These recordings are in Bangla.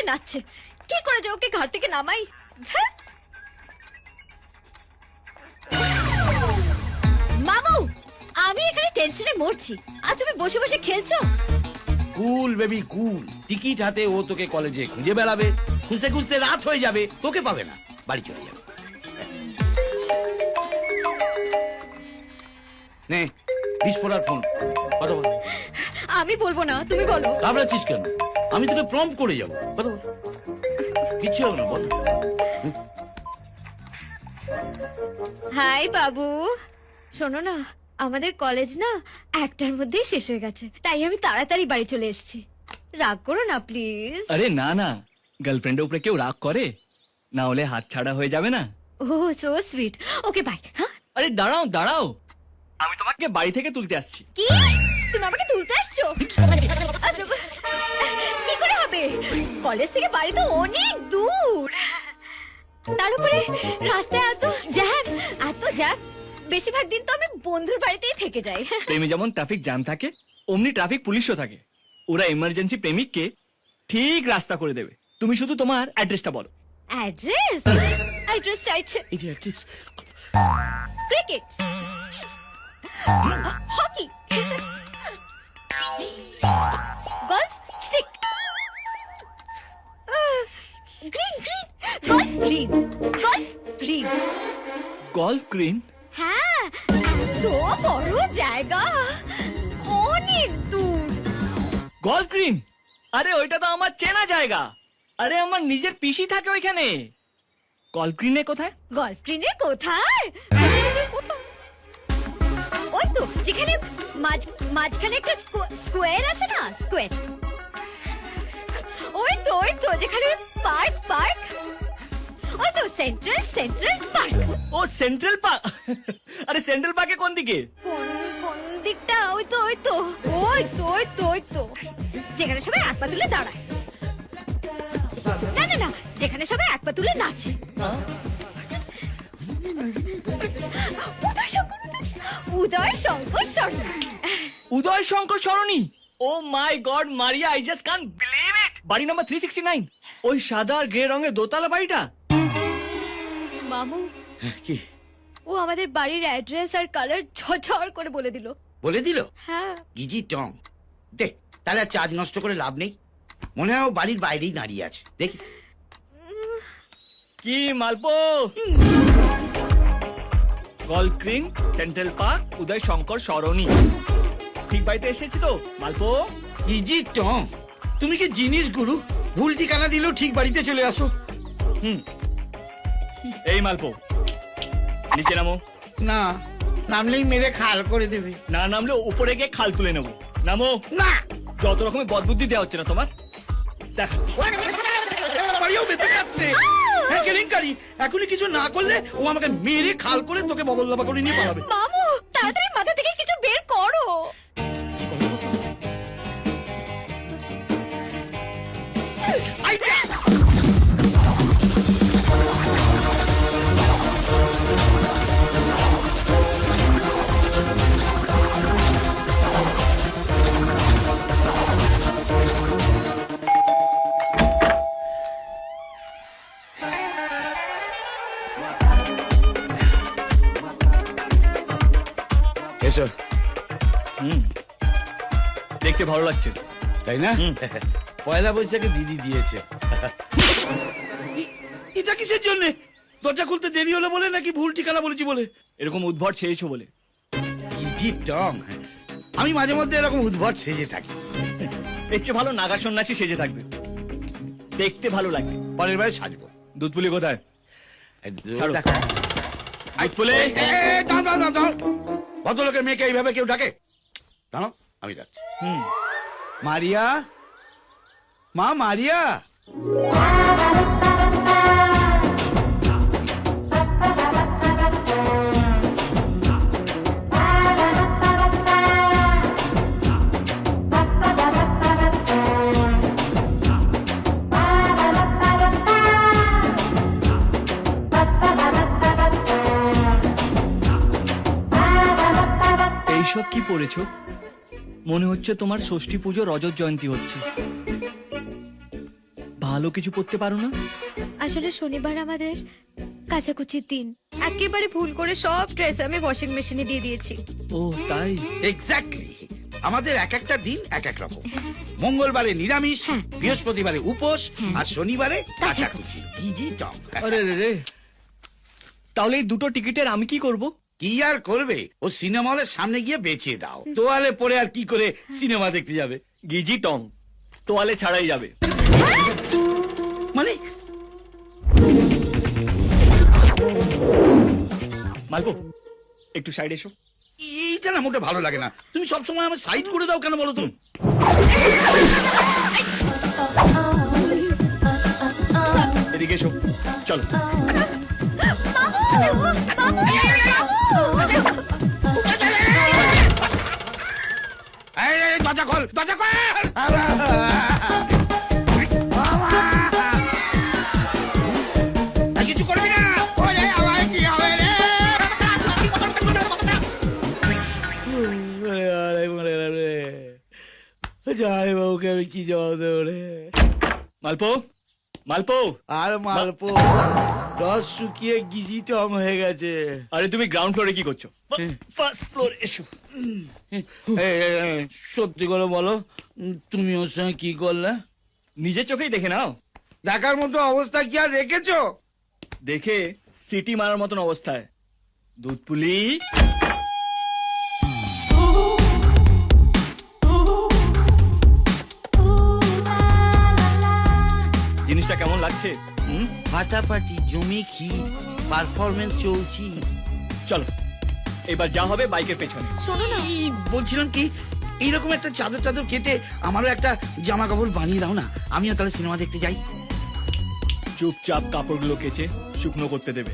নাচছে। কি করে যে ওকে ঘর থেকে নামাই। মামু, আমি এখানে টেনশনে মরছি আর তুমি বসে বসে খেলছো। কুল বেবি কুল। টিকিট হাতে ও তোকে কলেজে খুঁজে বেড়াবে, খুঁজতে খুঁজতে রাত হয়ে যাবে, তোকে পাবে না, বাড়ি চলে যাবে। নে বিস্ফোরার ফোন, কথা বল। আমি বলবো না, তুমি বলো। ঘাবড়াচ্ছিস কেন? আমি তোকে প্রম্পট করে যাবো, কথা বল। কিচ্ছু হবে না, বল। হাই বাবু, শোনো না, আমাদের কলেজ না একটার মধ্যেই শেষ হয়ে গেছে, তাই আমি তাড়াতাড়ি বাড়ি চলে এসেছি। রাগ করো না প্লিজ। আরে না না, গার্লফ্রেন্ডের উপরে কেউ রাগ করে না, হলে হাত ছাড়া হয়ে যাবে না। ও সো সুইট। Okay bye. হ্যাঁ, আরে দাঁড়াও দাঁড়াও, আমি তোমাকে বাড়ি থেকে তুলতে আসছি। কি তুমি আমাকে তুলতে আসছো? কি করে হবে? কলেজ থেকে বাড়ি তো অনেক দূর, তার উপরে রাস্তায় এত জ্যাম। বেশিরভাগ দিন তো আমি বন্ধুর বাড়িতেই থেকে যাই। প্রেমে যেমন ট্রাফিক জ্যাম থাকে, অমনি ট্রাফিক পুলিশও থাকে। ওরা এমার্জেন্সি প্রেমিককে ঠিক রাস্তা করে দেবে। তুমি শুধু তোমার অ্যাড্রেসটা বলো। অ্যাড্রেস চাইছে। Cricket, hockey, golf stick, green. Golf green? হ্যাঁ, এত বড় জায়গা, অনেক দূর। Golf green? আরে ওইটা তো আমার চেনা জায়গা। আরে আমার নিজের পিসি থাকে ওইখানে। গলফ গ্রিনে কোথায়? গলফ গ্রিনের কোথায়? ওই তো যেখানে মাঝখানে একটা স্কোয়ার আছে না, স্কোয়ার। ওই তো যেখানে পার্ক। ওই তো সেন্ট্রাল পার্ক। ও সেন্ট্রাল পার্ক? আরে সেন্ট্রাল পার্কে কোন দিকে? কোন দিকটা? ওই তো যেখানে সবাই এক পা তুলে দাঁড়ায়। না, যেখানে সবাই এক পা তুলে নাচে। Uday Shankar Sarani. Oh my god Maria, I just can't believe it. বাড়ি নাম্বার 369, ওই সাদা আর গ্রে রঙের দোতলা বাড়িটা। মামু, কি? ও আমাদের বাড়ির অ্যাড্রেস আর কালার ঝরঝর করে বলে দিল। বলে দিল? হ্যাঁ। গিজি টং দে, তাহলে আর চার্জ নষ্ট করে লাভ নেই। মনে হয় ও বাড়ির বাইরেই দাঁড়িয়ে আছে, দেখি। কি মালপো? গলফ গ্রিন, সেন্ট্রাল পার্ক, উদয় শঙ্কর সরণি। ঠিক বাড়িতে এসেছি তো মালপো? গিজি টং, তুমি কি জিনিস গুরু? ভুল ঠিকানা দিলেও ঠিক বাড়িতে চলে আসো। এই মালপো, নিচে নামো। না, নামলেই মেরে খাল করে দেবে। না নামলে উপরে গিয়ে খাল তুলে নেবো। নামো। না, যত রকমের বদবুদ্ধি দেওয়া হচ্ছে না তোমার, দেখাচ্ছি। বাড়িও বেঁধে যাচ্ছে। হ্যাঁ, কেলেঙ্কারি। এখনই কিছু না করলে ও আমাকে মেরে খাল করে তোকে বগল করে নিয়ে পালাবে। মামু, তাড়াতাড়ি মাথা থেকে কিছু বের করো। এসো। দেখতে ভালো লাগছে, তাই না? পয়লা বৈশাখে দিদি দিয়েছে। এটা কিসের জন্য? দরজা খুলতে দেরি হলো বলে নাকি ভুল ঠিকানা বলেছি বলে? এরকম উদ্ভট সেজেছো বলে। ইজি টং, আমি মাঝে মধ্যে এরকম উদ্ভট সেজে থাকি। এর চেয়ে ভালো নাগা সন্ন্যাসী সেজে থাকবে, দেখতে ভালো লাগবে। পরের বারে সাজবো। দুধ পুলি কোথায়? ছাড়ো। দেখো। দুধ পুলি। দাও। ভদ্রলোকের মেয়েকে এইভাবে কেউ ডাকে? দাঁড়াও, আমি যাচ্ছি। মারিয়া, মা মারিয়া। এইসব কি পড়েছো? মনে হচ্ছে তোমার ষষ্ঠী পুজো রজত জয়ন্তী হচ্ছে। ভালো কিছু পড়তে পারো না? আসলে শনিবার আমাদের কাচাকুচির দিন, একেবারে ভুল করে সব ড্রেস আমি ওয়াশিং মেশিনে দিয়ে দিয়েছি। ও তাই? এক্স্যাক্টলি, আমাদের এক একটা দিন এক এক রকম। মঙ্গলবারে নিরামিষ, বৃহস্পতিবারে উপোস, আর শনিবারে কাচাকুচি। Easy top. আরে রে রে, তাহলে এই দুটো টিকিটের আমি কি করব? কি আর করবে, ও সিনেমা হলের সামনে গিয়ে বেঁচে দাও। তোয়ালে পরে আর কি করে সিনেমা দেখতে যাবে? গিজি টং, তোয়ালে ছাড়াই যাবে। মানে মালপো, একটু সাইড এসো। এইটা না মোটে ভালো লাগে না। তুমি সবসময় আমার সাইড করে দাও কেন বলো তো? এদিকে এসো, চলো। এই, এই, দরজা খোল, দরজা খোল! আর কিছু করবি না? ওরে, আমার কি হবে রে? যাই বাবুকে আমি কি জবাব দেবো রে? মালপো, মালপো। আর মালপো, রস শুকিয়ে গিজি টং হয়ে গেছে। আরে তুমি গ্রাউন্ড ফ্লোরে কি করছো? ফার্স্ট ফ্লোর এসো। সত্যি করে বলো, তুমি ওর সঙ্গে কি করলে? নিজের চোখেই দেখে নাও। দেখার মতো অবস্থা কি আর রেখেছো? দেখে সিটি মারার মতন অবস্থায়। দুধ পুলি। জিনিসটা কেমন লাগছে? ফাটাফাটি জমি কি পারফরমেন্স চলছি। চলো, এবার যা হবে বাইকের পেছনে। শোনো না, এই বলছিলাম কি, এইরকম একটা চাদর চাদর কেটে আমারও একটা জামা কাপড় বানিয়ে দাও না, আমিও তাহলে সিনেমা দেখতে যাই। চুপচাপ কাপড়গুলো কেচে শুকনো করতে দেবে,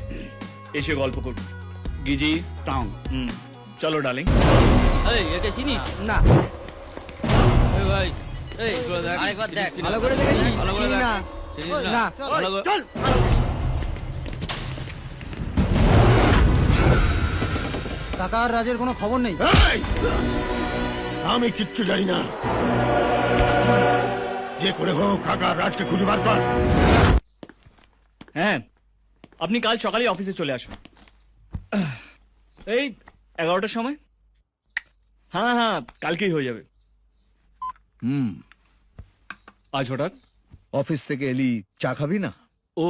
এসে গল্প করবো। গিজি টাং। চলো ডার্লিং। এই একে চিনিস? না এই ভাই, এই আরেকবার দেখ। ভালো করে দেখেছি ভালো করে দেখ। না চিনিস না না? ভালো করে- চল। কাকা আর রাজের কোনো খবর নেই। এই! আমি কিচ্ছু জানি না। যে করে হোক কাকা রাজকে খুঁজে বার কর। হ্যাঁ, আপনি কাল সকালে অফিসে চলে আসুন। এই 11টার সময়। হ্যাঁ হ্যাঁ, কালকেই হয়ে যাবে। আজ হঠাৎ? অফিস থেকে এলি, চা খাবি না? ও,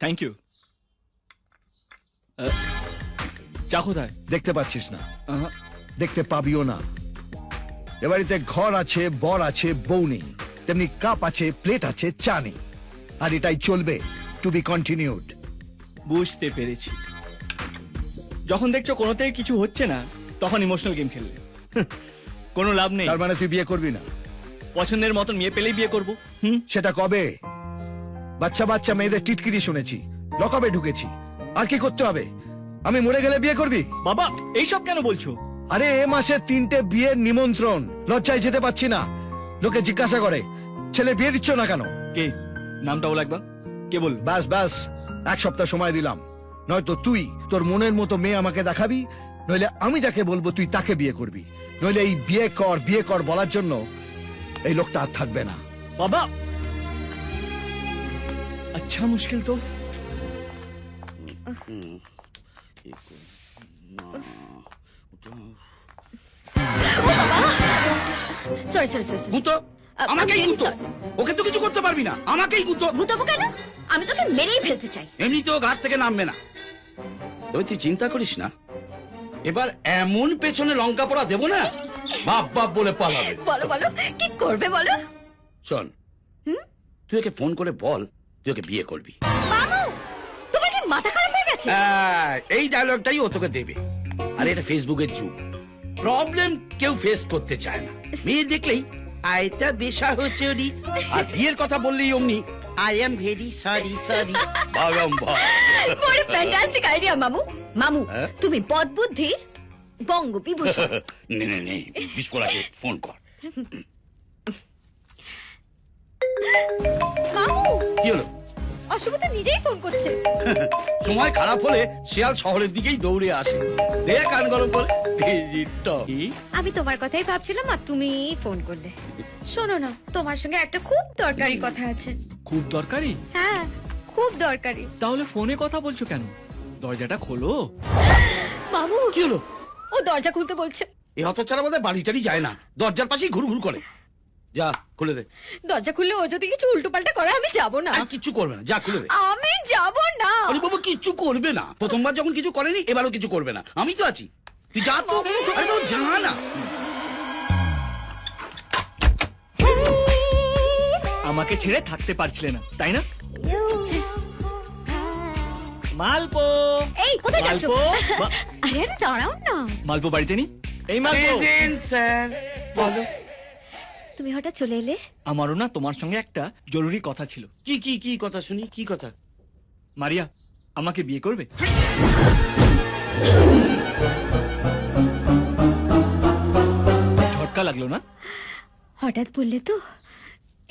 থ্যাংক ইউ। চা কোথায়? দেখতে পাচ্ছিস না, আহা, দেখতে পাবিও না। এ বাড়িতে ঘর আছে, বর আছে, বউ নেই। তেমনি কাপ আছে, প্লেট আছে, চা নেই। আর এটাই চলবে, টু বি কন্টিনিউড। বুঝতে পেরেছি। যখন দেখছো কোনোতেই কিছু হচ্ছে না, তখন ইমোশনাল গেম খেলবে। কোনো লাভ নেই। তার মানে তুই বিয়ে করবি না? পছন্দের মতন মেয়ে পেলেই বিয়ে করবো। সেটা কবে? বাচ্চা বাচ্চা মেয়েদের টিটকিরি শুনেছি, লকআপে ঢুকেছি। আর কি করতে হবে? আমি মরে গেলে বিয়ে করবি? বাবা, এইসব কেন বলছো? আরে এ মাসে 3টে বিয়ের নিমন্ত্রণ, লজ্জায় যেতে পারছি না। লোকে জিজ্ঞাসা করে, ছেলে বিয়ে দিচ্ছ না কেন? কে? নামটা বল একবার। কে বল? ব্যাস ব্যাস, 1 সপ্তাহ সময় দিলাম। নয়তো তুই তোর মনের মতো মেয়ে আমাকে দেখাবি, নইলে আমি যাকে বলবো তুই তাকে বিয়ে করবি। নইলে এই বিয়ে কর বলার জন্য এই লোকটা আর থাকবে না। বাবা, আচ্ছা মুশকিল তো। সরি সরি সরি গুতো, আমাকেই গুতো। ওকে তো কিছু করতে পারবি না, আমাকেই গুতো। গুতাবো কেন? আমি তোকে মেরেই ফেলতে চাই। এমনিতেও ঘাট থেকে নামবে না। তবে তুই চিন্তা করিস না, এবার এমন পেছনে লঙ্কা পোড়া দেবো না, বাপ বাপ বলে পালাবে। বলো বলো, কি করবে বলো? শোন, তুই ওকে ফোন করে বল তুই ওকে বিয়ে করবি। মামু, তোমার কি মাথা খারাপ হয়ে গেছে? এই ডায়লগটাই ও তোকে দেবে। আর এটা ফেসবুকের যুগ, প্রবলেম কেউ ফেস করতে চায় না। মেয়ে দেখলেই আয়টা বেশা হচ্ছে, আর বিয়ের কথা বললেই অমনি I am very sorry sorry বারংবার। বড় ফ্যান্টাস্টিক আইডিয়া মামু। মামু, তুমি বদবুদ্ধির বঙ্গবিভূষণ। নে নে নে, বিস্ফোরাকে ফোন কর। মামু, কি হলো? অশুভ তো নিজেই ফোন করছে। সময় খারাপ হলে শিয়াল শহরের দিকেই দৌড়ে আসে। দে কান গরম করে। আমি তোমার কথাই ভাবছিলাম আর তুমি ফোন করলে। শোনো না, তোমার সঙ্গে একটা খুব দরকারি কথা আছে। খুব দরকারি? হ্যাঁ খুব দরকারি। তাহলে ফোনে কথা বলছো কেন? দরজাটা খোলো। মামু কি হলো? ও দরজা খুলতে বলছে। এই হতচ্ছাড়া বোধহয় বাড়ি টাড়ি যায় না, দরজার পাশেই ঘুরু ঘুরু করে। যা খুলে দে। দরজা খুললে ও যদি কিছু উল্টো পাল্টা করে আমি যাব না। আর কিচ্ছু করবে না, যা খুলে দে। আমি যাব না। আরে বাবা কিচ্ছু করবে না, প্রথমবার যখন কিছু করেনি এবারও কিছু করবে না, আমি তো আছি, তুই যা তো। আরে বাবা যা না। আমাকে ছেড়ে থাকতে পারছিলে না তাই না? মালপো, এই কোথায় যাচ্ছ? মালপো, আরে আরে দাঁড়াও না। মালপো বাড়িতে নেই? এই মালপো। Present sir. বলো। তুমি হঠাৎ চলে এলে? আমারও না তোমার সঙ্গে একটা জরুরি কথা ছিল। কি কি কি কথা শুনি, কি কথা? মারিয়া, আমাকে বিয়ে করবে? ঝটকা লাগলো না? হঠাৎ বললে তো,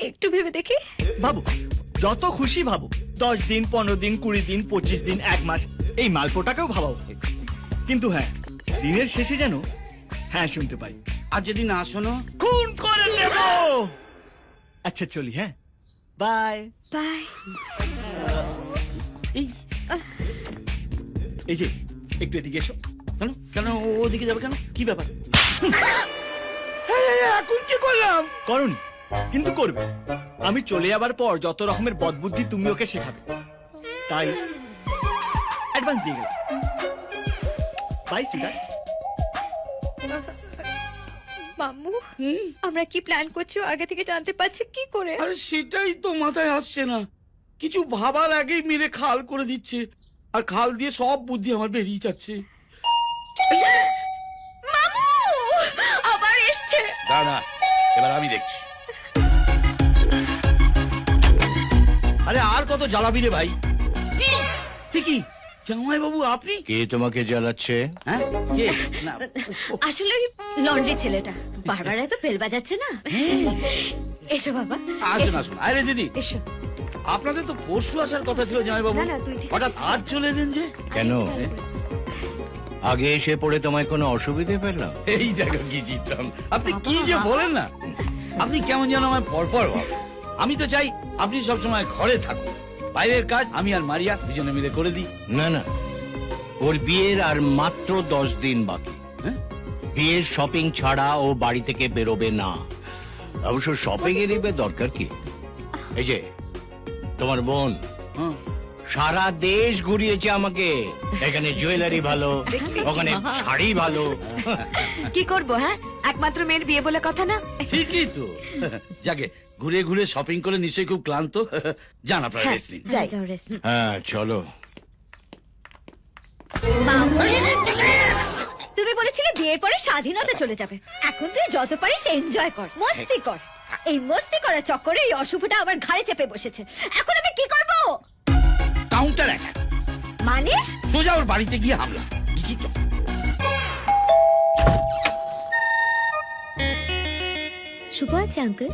একটু ভেবে দেখি। ভাবো, যত খুশি ভাবো। 10 দিন, 15 দিন, 20 দিন, 25 দিন, 1 মাস, এই মালপোটাকেও ভাবাও। কিন্তু হ্যাঁ, দিনের শেষে যেন হ্যাঁ শুনতে পাই। আর যদি না শোনো? খুন করে নেব। আচ্ছা চলি, হ্যাঁ, বাই বাই। এই এই যে একটু এদিকে এসো। কেন কেন ওদিকে যাবে কেন, কি ব্যাপার? এখন কি করলাম? করনি, কিন্তু করবে। আমি চলে যাবার পর যত রকমের বদবুদ্ধি তুমি ওকে শেখাবে, তাই অ্যাডভান্স দিয়ে গেলাম। By sweater. মাম্মু, আমরা কি প্ল্যান করছো আগে থেকে জানতে পারছি কি করে? আরে সেটাই তো মাথায় আসছে না, কিছু ভাবার আগেই মেরে খাল করে দিচ্ছে, আর খাল দিয়ে সব বুদ্ধি আমার বেরিয়ে যাচ্ছে। মামু আবার এসছে। দাদা এবার আমি দেখছি। আরে আর কত জ্বালাবি রে ভাই? ঠিকই, জামাই বাবু আপনি? কে তোমাকে জ্বালাচ্ছে? হ্যাঁ কে? না, আসলে ওই লন্ড্রি ছেলেটা বারবার এত বেল বাজাচ্ছে না। এসো বাবা, আসুন এসো, আসুন। আরে দিদি, এসো। আপনাদের তো পরশু আসার কথা ছিল জামাই বাবু, না, না, তুই ঠিক হঠাৎ আছিস? আজ চলে এলেন যে? কেন? আগে এসে পড়ে তোমায় কোনো অসুবিধে পেলাম? এই দেখো কি চিত্রম, আপনি কি যে বলেন না, আপনি কেমন যেন আমায় পরপর ভাবেন। আমি তো চাই আপনি সবসময় ঘরে থাকুন, বাইরের কাজ আমি আর মারিয়া দুজনে মিলে করে দিই। না না, ওর বিয়ের আর মাত্র 10 দিন বাকি। হ্যাঁ? বিয়ের শপিং ছাড়া ও বাড়ি থেকে বেরোবে না। অবশ্য শপিং এর দরকার কি? এই যে তোমার বোন হ্যাঁ। সারা দেশ ঘুরিয়েছে আমাকে, এখানে জুয়েলারি ভালো, ওখানে শাড়ি ভালো। কি করব? হ্যাঁ, একমাত্র মেয়ের বিয়ে বলে কথা না। ঠিকই তো। যাকে ঘুরে ঘুরে শপিং করে নিশ্চয়ই খুব ক্লান্ত। যান আপনারা রেস্ট নিন। যাও যাও রেস্ট নিও। হ্যাঁ চলো। মামু, তুমি বলেছিলে বিয়ের পরে স্বাধীনতা চলে যাবে, এখন তুই যত পারিস এনজয় কর, মস্তি কর। এই মস্তি করার চক্করে এই অশুভটা আমার ঘাড়ে চেপে বসেছে, এখন আমি কি করব? কাউন্টার অ্যাটাক, মানে? সোজা ওর বাড়িতে গিয়ে হামলা। কি চল। শুভ আছে আঙ্কেল?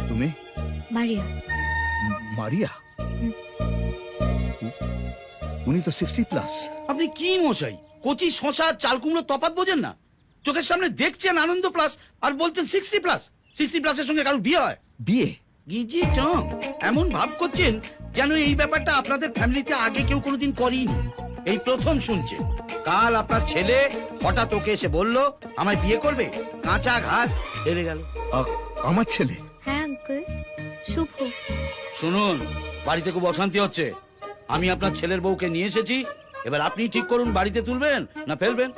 তুমি? মারিয়া। মারিয়া? উনি তো 60+। আপনি কি মশাই, কচি শশা আর চাল কুমড়ো তফাৎ বোঝেন না? চোখের সামনে দেখছেন আনন্দ প্লাস আর বলছেন 60+। 60+-এর সঙ্গে কারো বিয়ে হয়? বিয়ে? গিজি টং, এমন ভাব করছেন যেন এই ব্যাপারটা আপনাদের ফ্যামিলিতে আগে কেউ কোনোদিন করেনি, এই প্রথম শুনছেন। কাল আপনার ছেলে হঠাৎ ওকে এসে বলল আমায় বিয়ে করবে, কাঁচা ঘাট হেরে গেল। আমার ছেলে? হ্যাঁ আঙ্কেল, শুভ। শুনুন, বাড়িতে খুব অশান্তি হচ্ছে, আমি আপনার ছেলের বউকে নিয়ে এসেছি, এবার আপনি ঠিক করুন বাড়িতে তুলবেন না ফেলবেন।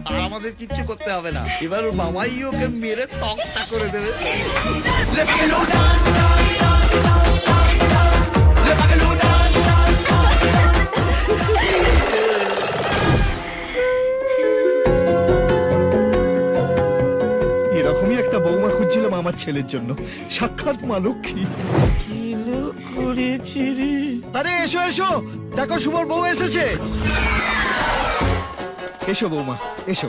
আর আমাদের কিচ্ছু করতে হবে না, এবার ওর বাবাই ওকে মেরে তক্তা করে দেবে। এরকমই একটা বৌমা খুঁজছিলাম আমার ছেলের জন্য, সাক্ষাৎ মা লক্ষ্মী। কি লোক করেছে রে। আরে এসো এসো, দেখো শুভর বউ এসেছে। এসো বৌমা, এসো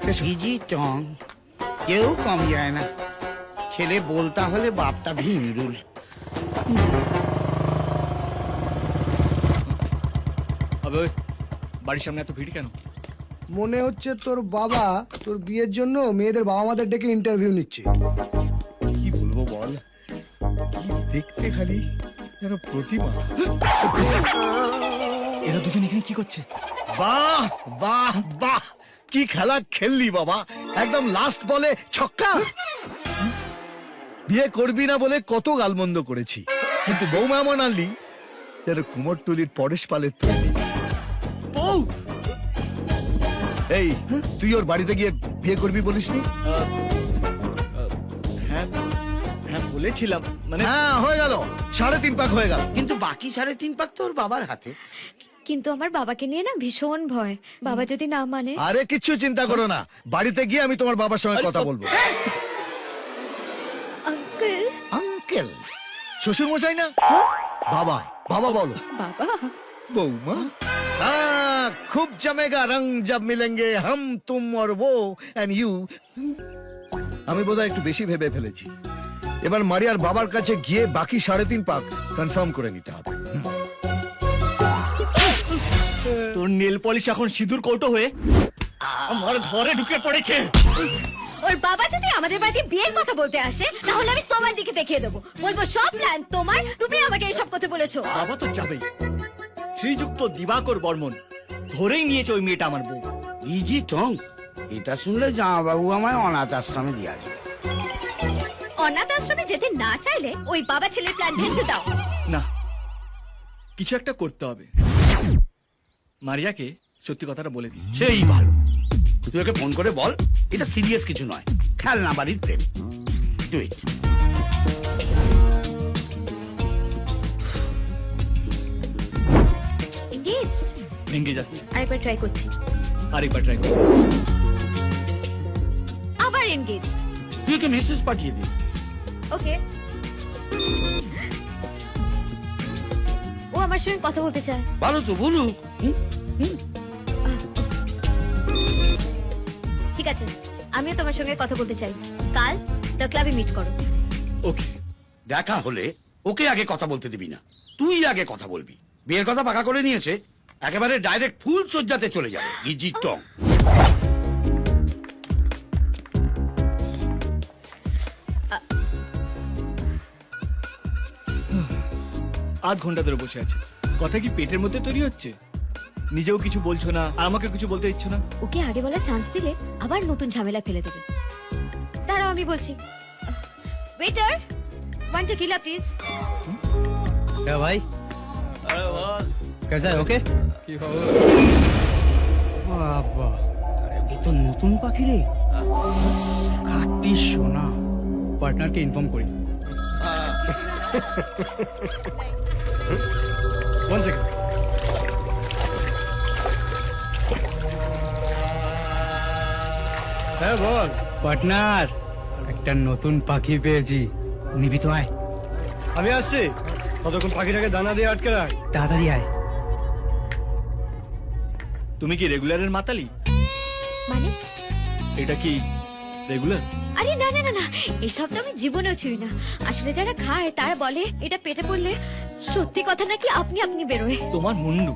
এসো। গিজি টং, কেউ কম যায় না, ছেলে বলতা হলে বাপটা ভিমরুল। আবে ওই, বাড়ির সামনে এত ভিড় কেন? মনে হচ্ছে তোর বাবা তোর বিয়ের জন্য মেয়েদের বাবা মাদের ডেকে ইন্টারভিউ নিচ্ছে। কি বলবো বল, কি দেখতে খালি যেন প্রতিমা। এরা দুজন এখানে কি করছে? বাহ বাহ বাহ, কি খেলা খেললি বাবা, একদম লাস্ট বলে ছক্কা। বিয়ে করবি না বলে কত গালমন্দ করেছি, কিন্তু বৌমা এমন আনলি যেন কুমোরটুলির পরেশ পালের তৈরি। বউ! এই তুই ওর বাড়িতে গিয়ে বিয়ে করবি বলিসনি? হ্যাঁ হ্যাঁ বলেছিলাম, মানে হ্যাঁ হয়ে গেল, 3.5 পাক হয়ে গেল। কিন্তু বাকি 3.5 পাক তো ওর বাবার হাতে। কিন্তু আমার বাবাকে নিয়ে না ভীষণ ভয়, বাবা যদি না মানে। আরে কিচ্ছু চিন্তা করো না, বাড়িতে গিয়ে আমি তোমার বাবার সঙ্গে কথা বলবো। আঙ্কেল। আঙ্কেল? শ্বশুর মশাই না? বাবা বাবা বলো। বাবা। বৌমা? हाँ, खूब जमेगा रंग जब मिलेंगे हम तुम और वो एंड यू। আমি বোধহয় একটু বেশি ভেবে ফেলেছি, এবার মারিয়ার বাবার কাছে গিয়ে বাকি 3.5 পাক কনফার্ম করে নিতে হবে। তোর নেল পলিশ এখন সিঁদুর কৌটো হয়ে আমার ঘরে ঢুকে পড়েছে। ওর বাবা যদি আমাদের বাড়িতে বিয়ের কথা বলতে আসে তাহলে আমি তোমার দিকে দেখিয়ে দেবো, বলবো সব প্ল্যান তোমার, তুমি আমাকে এসব করতে বলেছো। বাবা তো যাবেই, শ্রীযুক্ত দিবাকর বর্মন ধরেই নিয়েছে ওই মেয়েটা আমার বউ। ইজি টং, এটা শুনলে জামাবাবু আমায় অনাথ আশ্রমে দিয়ে আসবে। অনাথ আশ্রমে যেতে না চাইলে ওই বাবা ছেলের প্ল্যান ভেস্তে দাও। না, কিছু একটা করতে হবে। মারিয়াকে সত্যি কথাটা বলে দিই। সেই ভালো, তুই ওকে ফোন করে বল এটা সিরিয়াস কিছু নয়, খেলনা বাড়ির প্রেম। Do it. এনগেজড? এঙ্গেজ আসছে, আরেকবার ট্রাই করছি। আরেকবার ট্রাই কর। আবার এনগেজড। তুই ওকে মেসেজ পাঠিয়ে দে। ওকে। ও আমার সঙ্গে কথা বলতে চায়। ভালো তো বলুক। ঠিক আছে, আমিও তোমার সঙ্গে কথা বলতে চাই। কাল দ্য ক্লাবে মিট করো। ওকে। দেখা হলে ওকে আগে কথা বলতে দিবি না, তুই আগে কথা বলবি। বিয়ের কথা পাকা করে নিয়েছে, একেবারে ডাইরেক্ট ফুল সজ্জাতে চলে যাবে। ইজি টং। আধ ঘন্টা ধরে বসে আছে, কথা কি পেটের মধ্যে তৈরি হচ্ছে? নিজেও কিছু বলছো না, আর আমাকে কিছু বলতে দিচ্ছ না। ওকে আগে বলার চান্স দিলে আবার নতুন ঝামেলা ফেলে দেবে। দাঁড়াও আমি বলছি। Waiter, 1 tequila please. क्या भाई, আরে বস, कैसा है? ओके। কি খবর? বাবা, এ তো নতুন পাখি রে, খাটি সোনা। পার্টনারকে ইনফর্ম করি। 1 সেকেন্ড। হ্যাঁ বল। পার্টনার, একটা নতুন পাখি পেয়েছি, নিবি তো? আয়। আমি আসছি, ততক্ষণ পাখিটাকে দানা দিয়ে আটকে রাখ। তাড়াতাড়ি আয়। তুমি কি রেগুলারের মাতালি? মানে? এটা কি রেগুলার? আরে না না না না, এসব তো আমি জীবনেও ছুঁই না। আসলে যারা খায় তারা বলে এটা পেটে পড়লে সত্যি কথা নাকি আপনি আপনি বেরোয়। তোমার মুন্ডু,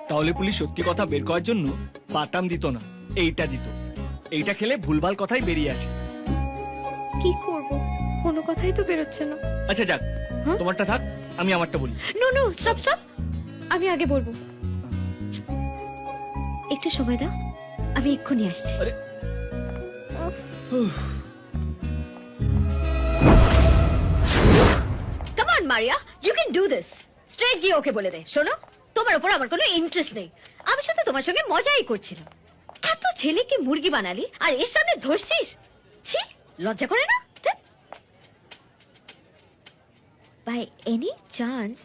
তাহলে পুলিশ সত্যি কথা বের করার জন্য বাটাম দিত না, এইটা দিত। এইটা খেলে ভুলভাল কথাই বেরিয়ে আসে। কি করব, কোনো কথাই তো বেরোচ্ছে না। আচ্ছা যাক, হ্যাঁ? তোমারটা থাক, আমি আমারটা বলি। নো নো, স্টপ স্টপ, আমি আগে বলবো। একটু সময় দাও, আমি এক্ষুনি আসছি। আরে come on Maria, you can do this. Straight গিয়ে ওকে বলে দে, শোনো তোমার উপর আমার কোনো ইন্টারেস্ট নেই, আমি শুধু তোমার সঙ্গে মজাই করছিলাম। এত ছেলেকে মুরগি বানালি আর এর সামনে ধরছিস, ছি লজ্জা করে না? বাই এনি চান্স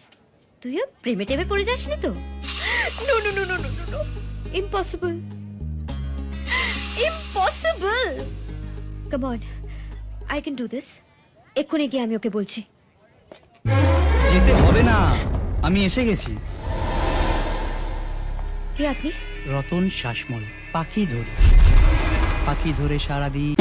তুইও প্রেমে টেমে পড়ে যাসনি তো? No no no no no no, impossible, impossible. Come on, I can do this. এক্ষুনি গিয়ে আমি ওকে বলছি। যেতে হবে না, আমি এসে গেছি। কে আপনি? রতন শাসমল, পাখি ধরে সারাদিন